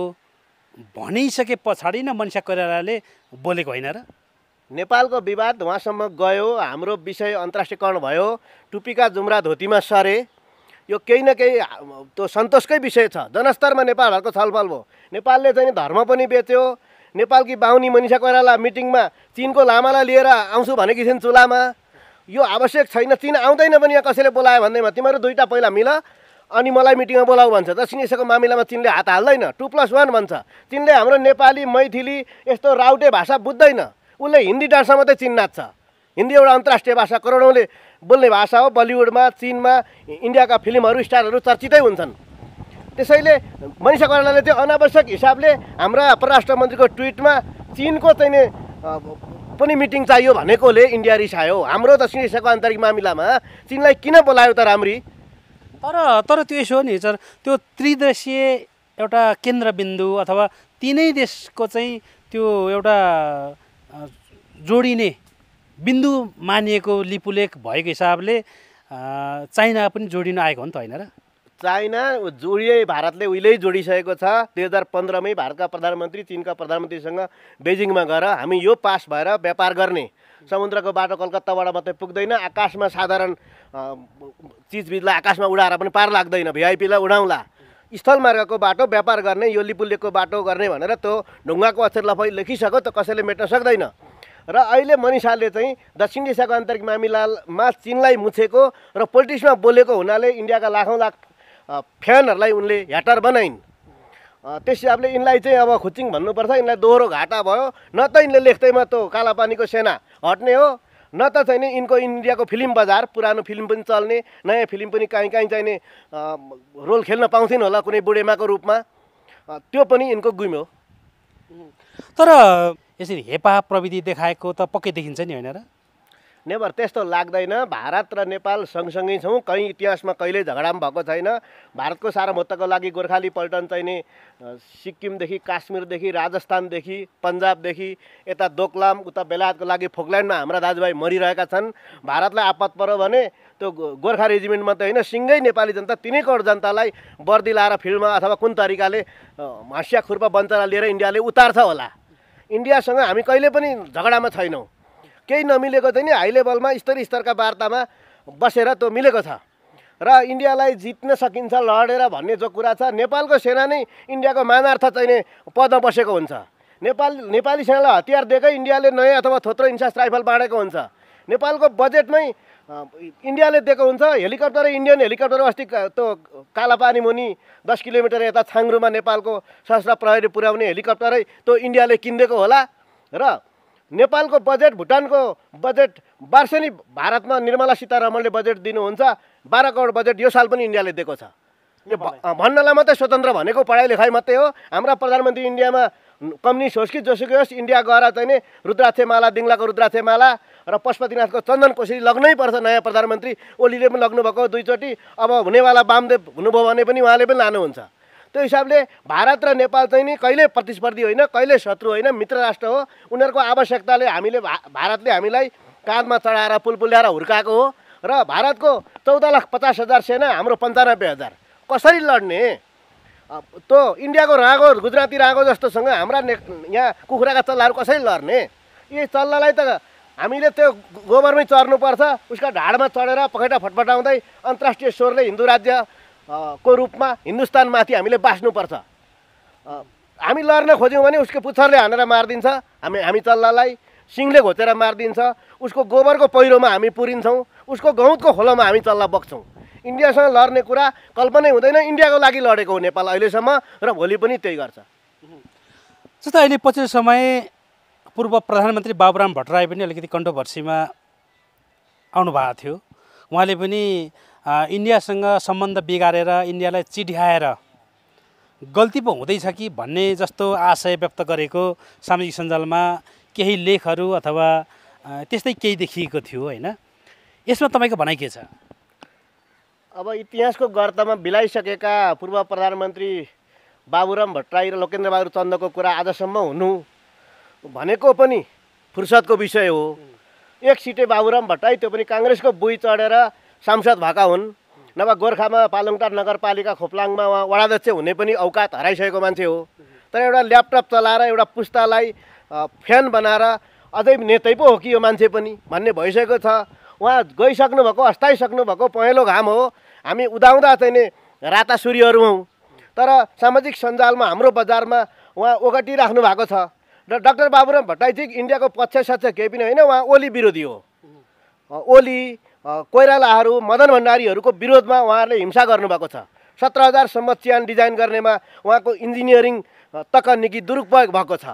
भनिसके पछाडि नै मनिषा कोइरालाले बोलेको होइन र? नेपालको विवाद उहाँसम्म गयो, हाम्रो विषय अन्तर्राष्ट्रियकरण भयो, टुपीका जुम्रा धोतीमा सरे, यो केही न केही त्यो सन्तोषकै विषय छ। जनस्तरमा नेपाल भारतको छलफल भयो। नेपालले चाहिँ धर्म पनि बेच्यो। नेपालकी बाहुनी मनिषा कोइराला मिटिङमा चिनको लामालाई लिएर आउँछु भनेकी छिन् चुलामा। यो आवश्यक छैन। चिन आउँदैन पनि यहाँ कसैले बोलायो भन्दैमा तिमीहरू दुईवटा पहिला मिल अनि मलाई मिटिङमा बोलाऊ भन्छ। दक्षिण एसियाको मामिलामा चिनले हात हाल्दैन, 2+1 भन्छ। चिनले हाम्रो नेपाली, मैथिली यस्तो राउटे भाषा बुझ्दैन। उसले हिन्दी डान्समा मात्रै चिन नाच्छ। हिन्दी एउटा अन्तर्राष्ट्रिय भाषा, करोडौँले बोल्ने भाषा हो। बलिउडमा, चिनमा इन्डियाका फिल्महरू, स्टारहरू चर्चितै हुन्छन्। त्यसैले मनिषा कोइरालाले त्यो अनावश्यक हिसाबले हाम्रा परराष्ट्र मन्त्रीको ट्विटमा चिनको चाहिँ पनि मिटिङ चाहियो भनेकोले इन्डिया रिसायो। हाम्रो दक्षिण एसियाको आन्तरिक मामिलामा चिनलाई किन बोलायो त राम्री? तर त्यो यसो हो नि सर, त्यो त्रिदेशीय एउटा केन्द्रबिन्दु अथवा तिनै देशको चाहिँ त्यो एउटा जोडिने बिन्दु मानिएको लिपुलेख भएको हिसाबले चाइना पनि जोडिन आएको हो नि त, होइन र? चाइना जोडिए, भारतले उहिल्यै जोडिसकेको छ। 2015मै भारतका प्रधानमन्त्री चिनका प्रधानमन्त्रीसँग बेजिङमा गएर हामी यो पास भएर व्यापार गर्ने, समुद्रको बाटो कलकत्ताबाट मात्रै पुग्दैन, आकाशमा साधारण चिजबिजलाई आकाशमा उडाएर पनि पार लाग्दैन, भिआइपीलाई उडाउँला, स्थलमार्गको बाटो व्यापार गर्ने, यो लिपुलेखको बाटो गर्ने भनेर त्यो ढुङ्गाको अक्षर लेखिसक्यो, त कसैले मेट्न सक्दैन। र अहिले मनिषाले चाहिँ दक्षिण एसियाको आन्तरिक मामिलामा चिनलाई मुछेको र पोलिटिक्समा बोलेको हुनाले इन्डियाका लाखौँ लाख फ्यानहरूलाई उनले ह्याटर बनाइन्। त्यस हिसाबले यिनलाई चाहिँ अब खुच्चिङ भन्नुपर्छ। यिनलाई दोहोरो घाटा भयो। न त यिनले लेख्दैमा त्यो कालापानीको सेना हट्ने हो, न त चाहिँ नि यिनको इन्डियाको फिल्म बजार, पुरानो फिल्म पनि चल्ने, नयाँ फिल्म पनि काहीँ काहीँ चाहिने रोल खेल्न पाउँथिन् होला कुनै बुढेमाको रूपमा, त्यो पनि यिनको गुम हो। तर यसरी हेपा प्रविधि देखाएको त पक्कै देखिन्छ नि, होइन र? नेभर, त्यस्तो लाग्दैन। भारत र नेपाल सँगसँगै छौँ। कहीँ इतिहासमा कहिल्यै झगडा पनि भएको छैन। भारतको सार्वभौमत्वको लागि गोर्खाली पल्टन चाहिने सिक्किमदेखि, काश्मीरदेखि, राजस्थानदेखि, पन्जाबदेखि यता दोकलाम, उता बेलायतको लागि फोकल्यान्डमा हाम्रा दाजुभाइ मरिरहेका छन्। भारतलाई आपत पर्यो भने त्यो गोर्खा रेजिमेन्ट मात्रै होइन, सिङ्गै नेपाली जनता, 3 करोड जनतालाई वर्दी लाएर फिल्डमा अथवा कुन तरिकाले हाँसिया खुर्पा बञ्चना लिएर इन्डियाले उतार्छ होला। इन्डियासँग हामी कहिले पनि झगडामा छैनौँ। केही नमिलेको चाहिँ नि हाई लेभलमा स्तरीय स्तरका वार्तामा बसेर त्यो मिलेको छ र इन्डियालाई जित्न सकिन्छ लडेर भन्ने जो कुरा छ, नेपालको सेना नै इन्डियाको मानार्थ चाहिँ नि पदमा बसेको हुन्छ। नेपाली सेनालाई हतियार दिएकै इन्डियाले नयाँ अथवा थोत्रो इन्सास राइफल बाँडेको हुन्छ। नेपालको बजेटमै इन्डियाले दिएको हुन्छ। हेलिकप्टर, इन्डियन हेलिकप्टर अस्ति त्यो कालापानी मुनि 10 किलोमिटर यता छाङ्रुमा नेपालको सशस्त्र प्रहरी पुर्याउने हेलिकप्टरै त्यो इन्डियाले किनिदिएको होला। र नेपालको बजेट, भुटानको बजेट वार्षिक भारतमा निर्मला सीतारमणले बजेट दिनुहुन्छ 12 करोड बजेट यो साल पनि इन्डियाले दिएको छ। यो भन्नलाई मात्रै स्वतन्त्र भनेको पढाइ लेखाइ मात्रै हो। हाम्रा प्रधानमन्त्री इन्डियामा कम्युनिस्ट होस् कि जोसुकै होस्, इन्डिया गएर चाहिँ नि रुद्राक्षमाला, दिङ्लाको रुद्राक्षमाला र पशुपतिनाथको चन्दन कोसेली लग्नै पर्छ। नयाँ प्रधानमन्त्री ओलीले पनि लग्नुभएको 2 चोटि, अब हुनेवाला वामदेव हुनुभयो भने पनि उहाँले पनि लानुहुन्छ। त्यो हिसाबले भारत र नेपाल चाहिँ नि कहिले प्रतिस्पर्धी होइन, कहिले शत्रु होइन, मित्र राष्ट्र हो। उनीहरूको आवश्यकताले भारतले हामीलाई काँधमा चढाएर पुल ल्याएर हुर्काएको हो र भारतको 14,50,000 सेना, हाम्रो 95,000 कसरी लड्ने? त्यो इन्डियाको रागो, गुजराती रागो जस्तोसँग हाम्रा यहाँ कुखुराका चल्लाहरू कसरी लड्ने? यी चल्लालाई त हामीले त्यो गोबरमै चर्नुपर्छ। उसका ढाडमा चढेर पखेटा फटफटाउँदै अन्तर्राष्ट्रिय स्वरले हिन्दू राज्य को रूपमा हिन्दुस्तानमाथि हामीले बाँच्नुपर्छ। हामी लड्न खोज्यौँ भने उसको पुच्छरले हानेर मारिदिन्छ हामी चल्लालाई, सिङले घोचेर मारिदिन्छ। उसको गोबरको पहिरोमा हामी पुरिन्छौँ, उसको गहुँतको खोलोमा हामी चल्ला बग्छौँ। इन्डियासँग लड्ने कुरा कल्पनै हुँदैन। इन्डियाको लागि लडेको हो नेपाल अहिलेसम्म र भोलि पनि त्यही गर्छ। जस्तो अहिले पछिल्लो समय पूर्व प्रधानमन्त्री बाबुराम भट्टराई पनि अलिकति कन्ट्रोभर्सीमा आउनुभएको थियो। उहाँले पनि इन्डियासँग सम्बन्ध बिगारेर इन्डियालाई चिढ्याएर गल्ती पो हुँदैछ कि भन्ने जस्तो आशय व्यक्त गरेको सामाजिक सञ्जालमा केही लेखहरू अथवा त्यस्तै केही देखिएको थियो होइन। यसमा तपाईँको भनाइ के छ? अब इतिहासको गर्तमा बिलाइसकेका पूर्व प्रधानमन्त्री बाबुराम भट्टराई र लोकेन्द्र बहादुर चन्दको कुरा आजसम्म हुनु भनेको पनि फुर्सदको विषय हो। एक सिटे बाबुराम भट्टराई, त्यो पनि काङ्ग्रेसको बुई चढेर सांसद भएका हुन्। नभए गोर्खामा पालङटार नगरपालिका खोप्लाङमा उहाँ वडाध्यक्ष हुने पनि औकात हराइसकेको मान्छे हो। तर एउटा ल्यापटप चलाएर एउटा पुस्तालाई फ्यान बनाएर अझै नेतै पो हो कि यो मान्छे पनि भन्ने भइसकेको छ। उहाँ गइसक्नु भएको, अस्ताइसक्नु भएको पहेँलो घाम हो। हामी उदाउँदा चाहिँ नि राता सूर्यहरू हौँ। तर सामाजिक सञ्जालमा हाम्रो बजारमा उहाँ ओगटिराख्नु भएको छ। र डाक्टर बाबुराम भट्टराई चाहिँ इन्डियाको पक्ष केही पनि होइन, उहाँ ओली विरोधी हो। ओली, कोइरालाहरू, मदन भण्डारीहरूको विरोधमा उहाँहरूले हिंसा गर्नुभएको छ। 17,000सम्म चियान डिजाइन गर्नेमा उहाँको इन्जिनियरिङ तकनिकी दुरुपयोग भएको छ।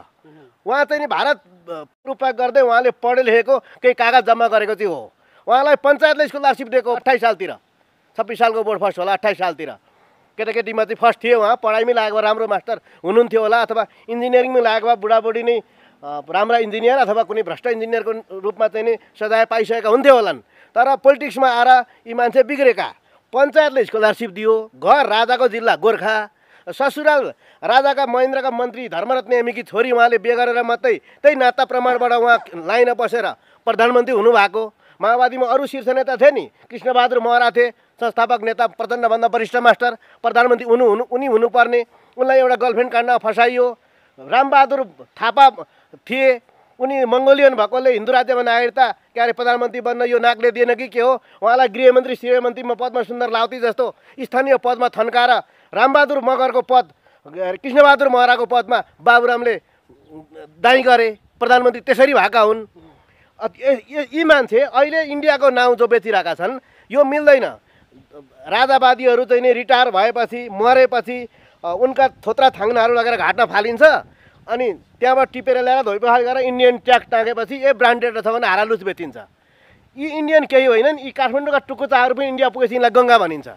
उहाँ चाहिँ नि भारत उपयोग गर्दै उहाँले पढे लेखेको केही कागज जम्मा गरेको चाहिँ हो। उहाँलाई पञ्चायतले स्कलरसिप दिएको 28 सालतिर, 26 सालको बोर्ड फर्स्ट होला, 28 सालतिर। केटाकेटीमा चाहिँ फर्स्ट थियो, उहाँ पढाइमै लागेको भए राम्रो मास्टर हुनुहुन्थ्यो होला, अथवा इन्जिनियरिङमै लागेको भए बुढाबुढी नै राम्रा इन्जिनियर अथवा कुनै भ्रष्ट इन्जिनियरको रूपमा चाहिँ नि सजाय पाइसकेका हुन्थ्यो होलान्। तर पोलिटिक्समा आएर यी मान्छे बिग्रेका। पञ्चायतले स्कलरसिप दियो, घर राजाको जिल्ला गोर्खा, ससुराल राजाका महेन्द्रका मन्त्री धर्मरत्न एमीकी छोरी उहाँले बिहे गरेर मात्रै त्यही नाता प्रमाणबाट उहाँ लाइनमा बसेर प्रधानमन्त्री हुनुभएको। माओवादीमा अरू शीर्ष नेता थिए नि, कृष्णबहादुर महरा थिए, संस्थापक नेता, प्रचण्डभन्दा वरिष्ठ मास्टर, प्रधानमन्त्री उनी हुनुपर्ने। उनलाई एउटा गर्लफ्रेन्ड काण्डमा फसाइयो। रामबहादुर थापा थिए, उनी मङ्गोलियन भएकोले हिन्दू राज्यमा नागरिकता के अरे प्रधानमन्त्री बन्न यो नाकले दिएन कि के हो, उहाँलाई गृहमन्त्री श्रीमन्त्रीमा पदमा सुन्दर लाउती जस्तो स्थानीय पदमा थन्काएर रामबहादुर मगरको पद, कृष्णबहादुर महराको पदमा बाबुरामले दाइँ गरे। प्रधानमन्त्री त्यसरी भएका हुन्। यी मान्छे अहिले इन्डियाको नाउँ जो बेचिरहेका छन्, यो मिल्दैन। राजावादीहरू चाहिँ नि रिटायर भएपछि, मरेपछि उनका थोत्रा थाङ्नाहरू लगेर घाटमा फालिन्छ, अनि त्यहाँबाट टिपेर ल्याएर धोइपखाल गरेर इन्डियन ट्याग टाँगेपछि ए ब्रान्डेड छ भने हारालुच बेचिन्छ। यी इन्डियन केही होइनन्। यी काठमाडौँका टुकुचाहरू पनि इन्डिया पुगेपछि यिनलाई गङ्गा भनिन्छ।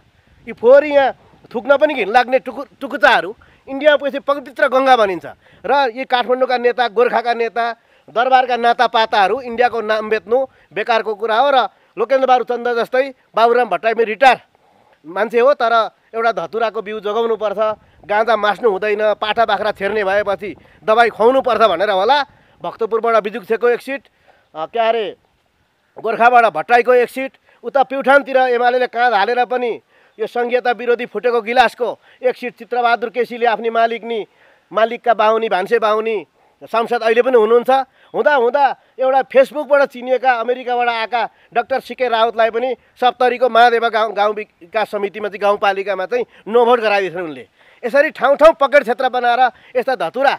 यी फोहोर यहाँ थुक्न पनि घिन लाग्ने टुकुचाहरू इन्डियामा पुगेपछि पवित्र गङ्गा भनिन्छ। र यी काठमाडौँका नेता, गोर्खाका नेता, दरबारका नातापाताहरू इन्डियाको नाम बेच्नु बेकारको कुरा हो। र लोकेन्द्र बहादुर चन्द जस्तै बाबुराम भट्टराई पनि रिटायर मान्छे हो, तर एउटा धतुराको बिउ जोगाउनुपर्छ, गाँजा मास्नु हुँदैन, पाठा बाख्रा छेर्ने भएपछि दबाई खुवाउनुपर्छ भनेर होला। भक्तपुरबाट बिजुक्सेको एक सिट, के अरे गोर्खाबाट भट्टराईको एक सिट, उता प्युठानतिर एमाले काँध हालेर पनि यो सङ्घीयता विरोधी फुटेको गिलासको एक सिट चित्रबहादुर केसीले आफ्नी मालिकका बाहुनी, भान्से बाहुनी सांसद अहिले पनि हुनुहुन्छ। हुँदा हुँदा एउटा फेसबुकबाट चिनिएका अमेरिकाबाट आएका डाक्टर सिके राउतलाई पनि सप्तरीको महादेवा गाउँ विकास समितिमा चाहिँ गाउँपालिकामा चाहिँ नो भोट गराइदिएछन् उनले। यसरी ठाउँ ठाउँ पकेट क्षेत्र बनाएर यस्ता धतुरा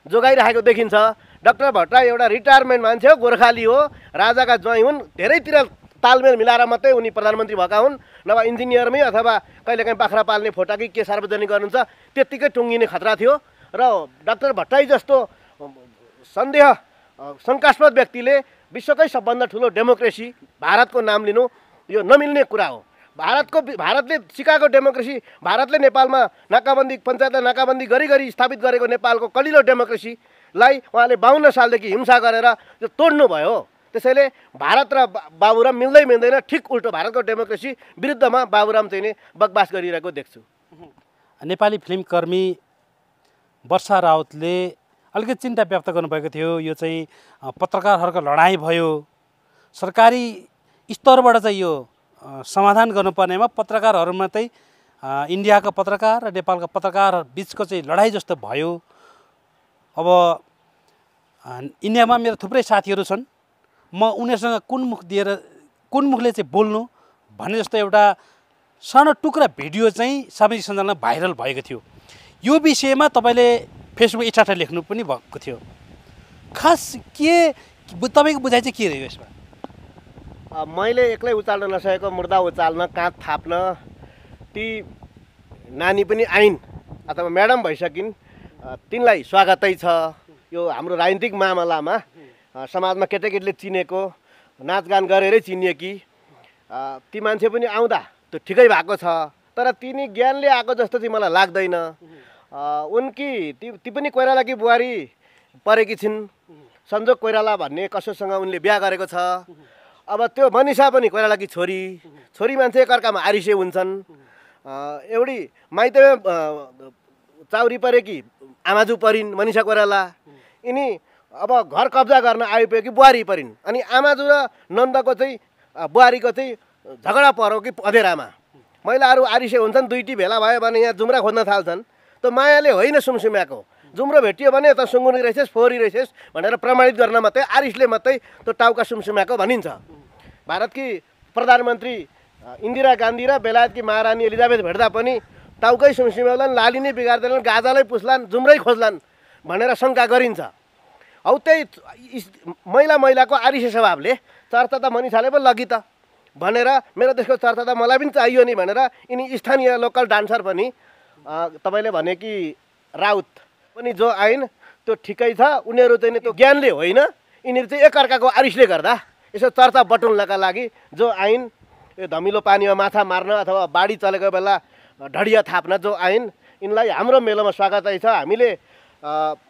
जोगाइरहेको देखिन्छ। डाक्टर भट्टराई एउटा रिटायरमेन्ट मान्छे हो, गोर्खाली हो, राजाका ज्वाइँ हुन्। धेरैतिर तालमेल मिलाएर मात्रै उनी प्रधानमन्त्री भएका हुन्, नभए इन्जिनियरमै अथवा कहिलेकाहीँ बाख्रा पाल्ने फोटा कि के सार्वजनिक गर्नुहुन्छ त्यत्तिकै टुङ्गिने खतरा थियो। र डाक्टर भट्टराई जस्तो शङ्कास्पद व्यक्तिले विश्वकै सबभन्दा ठुलो डेमोक्रेसी भारतको नाम लिनु यो नमिल्ने कुरा हो। भारतले सिकाएको डेमोक्रेसी, भारतले नेपालमा नाकाबन्दी पञ्चायतलाई नाकाबन्दी गरी स्थापित गरेको नेपालको कलिलो डेमोक्रेसीलाई उहाँले 52 सालदेखि हिंसा गरेर त्यो तोड्नु भयो। त्यसैले भारत र बाबुराम मिल्दैन, ठिक उल्टो भारतको डेमोक्रेसी विरुद्धमा बाबुराम चाहिँ नि बकवास गरिरहेको देख्छु। नेपाली फिल्मकर्मी वर्षा राउतले अलिकति चिन्ता व्यक्त गर्नुभएको थियो। यो चाहिँ पत्रकारहरूको लडाइँ भयो, सरकारी स्तरबाट चाहिँ यो समाधान गर्नुपर्नेमा पत्रकारहरूमा चाहिँ इन्डियाका पत्रकार र नेपालका पत्रकार बिचको चाहिँ लडाइँ जस्तो भयो। अब इन्डियामा मेरो थुप्रै साथीहरू छन्, म उनीहरूसँग कुन मुखले चाहिँ बोल्नु भन्ने जस्तो एउटा सानो टुक्रा भिडियो चाहिँ सामाजिक सञ्जालमा भाइरल भएको थियो। यो विषयमा तपाईँले फेसबुक स्ट्याटस लेख्नु पनि भएको थियो। खास के तपाईँको बुझाइ चाहिँ के रह्यो यसमा? मैले एक्लै उचाल्न नसकेको मुर्दा उचाल्न, काँध थाप्न ती नानी पनि आइन् अथवा म्याडम भइसकिन्, तिनलाई स्वागतै छ। यो हाम्रो राजनीतिक मामलामा समाजमा केटाकेटीले चिनेको, नाचगान गरेरै चिनिएकी ती मान्छे पनि आउँदा त्यो ठिकै भएको छ। तर तिनी ज्ञानले आएको जस्तो चाहिँ मलाई लाग्दैन। ती पनि कोइरालाकी बुहारी परेकी छिन्। सञ्जोग कोइराला भन्ने कसोसँग उनले बिहा गरेको छ। अब त्यो मनिषा पनि कोइरालाकी छोरी मान्छे एकअर्कामा आरिसे हुन्छन्। एउटी माइतमा चाउरी परेकी आमाजु परिन् मनिषा कोइराला। यिनी अब घर कब्जा गर्न आइपुगेकी बुहारी परिन्। अनि आमाजु र नन्दको चाहिँ बुहारीको चाहिँ झगडा परो कि अँधेरामा महिलाहरू आरिसे हुन्छन्। दुईटी भेला भयो भने यहाँ जुम्रा खोज्न थाल्छन्। त मायाले होइन सुमसुम्याको, जुम्रो भेटियो भने त सुँगुनी रहेछस् फोहोरी रहेछस् भनेर प्रमाणित गर्न मात्रै आरिसले मात्रै त्यो टाउका सुमसुम्याको भनिन्छ। भारतकी प्रधानमन्त्री इन्दिरा गान्धी र बेलायतकी महारानी एलिजाबेथ भेट्दा पनि टाउकै सुमसुम्याउलान्, लाली नै बिगार्दैनन्, गाजालाई पुस्लान्, जुम्रै खोज्लान् भनेर शङ्का गरिन्छ। हौ त्यही महिलाको आरिसे स्वभावले चर्चा त मनिषाले पो लगी त भनेर मेरो देशको चर्चा त मलाई पनि चाहियो नि भनेर यिनी स्थानीय लोकल डान्सर पनि तपाईँले भने कि राउत पनि जो आइन् त्यो ठिकै छ। उनीहरू चाहिँ त्यो ज्ञानले होइन, यिनीहरू चाहिँ एकअर्काको आरिसले गर्दा यसो चर्चा बटुल्नका लागि जो आइन्, यो धमिलो पानीमा माछा मार्न अथवा बाढी चलेको बेला ढडिया थाप्न जो आइन्, यिनलाई हाम्रो मेलोमा स्वागतै छ। हामीले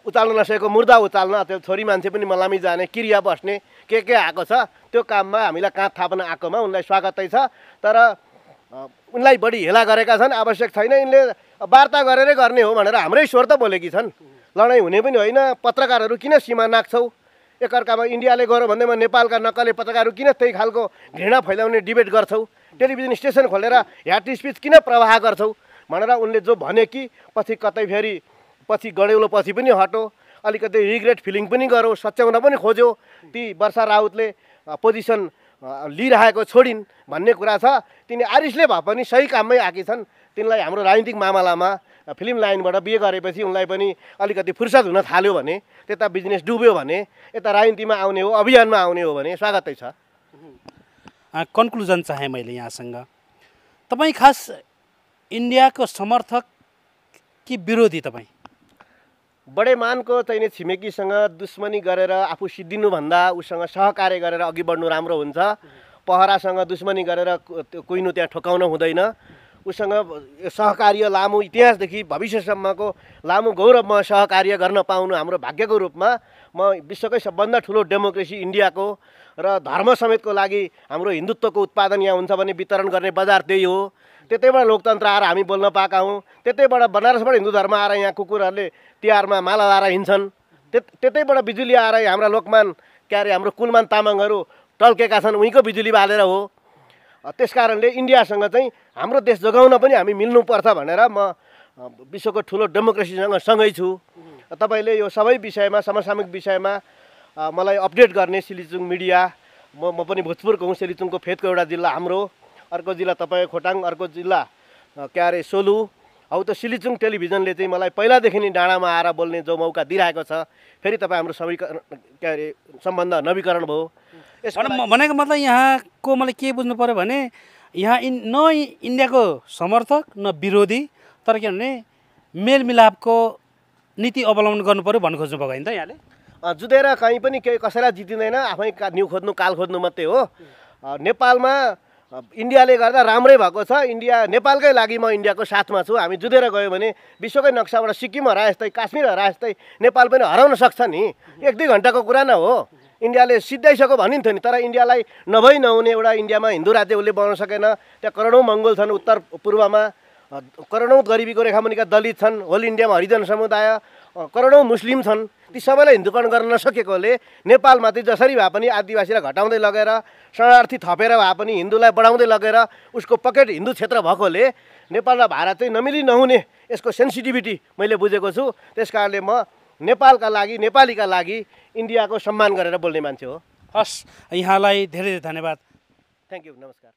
उचाल्न नसकेको मुर्दा उचाल्न, त्यो छोरी मान्छे पनि मलामी जाने, क्रिया बस्ने के आएको छ त्यो काममा हामीलाई काँध थाप्न आएकोमा उनलाई स्वागतै छ। तर उनलाई बढी हेला गरेका छन्, आवश्यक छैन। यिनले वार्ता गरेरै गर्ने हो भनेर हाम्रै स्वर त बोलेकी छन्। लडाइँ हुने पनि होइन। पत्रकारहरू किन सीमा नाक्छौ? एकअर्कामा इन्डियाले गऱ्यो भन्दैमा नेपालका नक्कले पत्रकारहरू किन त्यही खालको घृणा फैलाउने डिबेट गर्छौ? टेलिभिजन स्टेसन खोलेर ह्याट स्पिच किन प्रवाह गर्छौ भनेर उनले जो भने कि पछि कतै फेरि पछि गडेउलो पछि पनि हटो, अलिकति रिग्रेट फिलिङ पनि गरौँ, सच्याउन पनि खोज्यो। ती वर्षा राउतले पोजिसन लिइरहेको छोडिन् भन्ने कुरा छ। तिनी आरिसले भए पनि सही काममै आएकी छन्। तिनलाई हाम्रो राजनीतिक मामलामा फिल्म लाइनबाट बिहे गरेपछि उनलाई पनि अलिकति फुर्सद हुन थाल्यो भने, त्यता बिजनेस डुब्यो भने, यता राजनीतिमा आउने हो, अभियानमा आउने हो भने स्वागतै छ। कन्क्लुजन चाहे मैले यहाँसँग, तपाईँ खास इन्डियाको समर्थक कि विरोधी? तपाईँ बडे मानको चाहिने छिमेकीसँग दुश्मनी गरेर आफू सिद्धिनुभन्दा उसँग सहकार्य गरेर अघि बढ्नु राम्रो हुन्छ। पहरासँग दुश्मनी गरेर कुइनु त्यहाँ ठोकाउन हुँदैन। उसँग सहकार्य लामो इतिहासदेखि भविष्यसम्मको लामो गौरवमय सहकार्य गर्न पाउनु हाम्रो भाग्यको रूपमा म विश्वकै सबभन्दा ठुलो डेमोक्रेसी इन्डियाको र धर्म समेतको लागि हाम्रो हिन्दुत्वको उत्पादन यहाँ हुन्छ भने वितरण गर्ने बजार त्यही हो। त्यतैबाट लोकतन्त्र आएर हामी बोल्न पाएका हौँ। त्यतैबाट बनारसबाट हिन्दू धर्म आएर यहाँ कुकुरहरूले तिहारमा माला लाएर हिँड्छन्। त्यतैबाट बिजुली आएर हाम्रा लोकमान के अरे हाम्रो कुलमान तामाङहरू टल्केका छन्, उहीँको बिजुली बालेर हो। त्यसकारणले इन्डियासँग चाहिँ हाम्रो देश जोगाउन पनि हामी मिल्नुपर्छ भनेर म विश्वको ठुलो डेमोक्रेसीसँग सँगै छु। र तपाईँले यो सबै विषयमा समसामयिक विषयमा मलाई अपडेट गर्ने सिलिचुङ मिडिया म पनि भोजपुरको हुँ। सिलिचुङको फेदको एउटा जिल्ला हाम्रो, अर्को जिल्ला तपाईँ खोटाङ, अर्को जिल्ला के अरे सोलु। हौ त सिलिचुङ टेलिभिजनले चाहिँ मलाई पहिलादेखि नै डाँडामा आएर बोल्ने जो मौका दिइरहेको छ, फेरि तपाईँ हाम्रो के अरे सम्बन्ध नवीकरण भयो। भनेको मतलब यहाँको मलाई के बुझ्नु पऱ्यो भने यहाँ न इन्डियाको समर्थक न विरोधी, तर के भने मेलमिलापको नीति अवलम्बन गर्नु पऱ्यो भन्नु खोज्नु भएको होइन त यहाँले? जुधेर कहीँ पनि केही कसैलाई जितिँदैन, आफै न्यु खोज्नु काल खोज्नु मात्रै हो। नेपालमा इन्डियाले गर्दा राम्रै भएको छ। नेपालकै लागि म इन्डियाको साथमा छु। हामी जुधेर गयो भने विश्वकै नक्साबाट सिक्किम हराए जस्तै, काश्मीर हराए जस्तै नेपाल पनि हराउन सक्छ नि। 1-2 घन्टाको कुरा न हो। इन्डियाले सिद्धाइसक्यो भनिन्थ्यो नि, तर इन्डियालाई नभई नहुने एउटा इन्डियामा हिन्दू राज्य उसले बनाउन सकेन। त्यहाँ करोडौँ मङ्गोल छन्, उत्तर पूर्वमा करोडौँ गरिबीको रेखामुनिका दलित छन्, होल इन्डियामा हरिजन समुदाय, करोडौँ मुस्लिम छन्। ती सबैलाई हिन्दूकरण गर्न नसकेकोले नेपालमा चाहिँ जसरी भए पनि आदिवासीलाई घटाउँदै लगेर, शरणार्थी थपेर भए पनि हिन्दूलाई बढाउँदै लगेर उसको पकेट हिन्दू क्षेत्र भएकोले नेपाल र भारत चाहिँ नमिली नहुने यसको सेन्सिटिभिटी मैले बुझेको छु। त्यस कारणले म नेपालका लागि, नेपालीका लागि इन्डियाको सम्मान गरेर बोल्ने मान्छे हो। हस्, यहाँलाई धेरै धेरै धन्यवाद। थ्याङ्क यू, नमस्कार।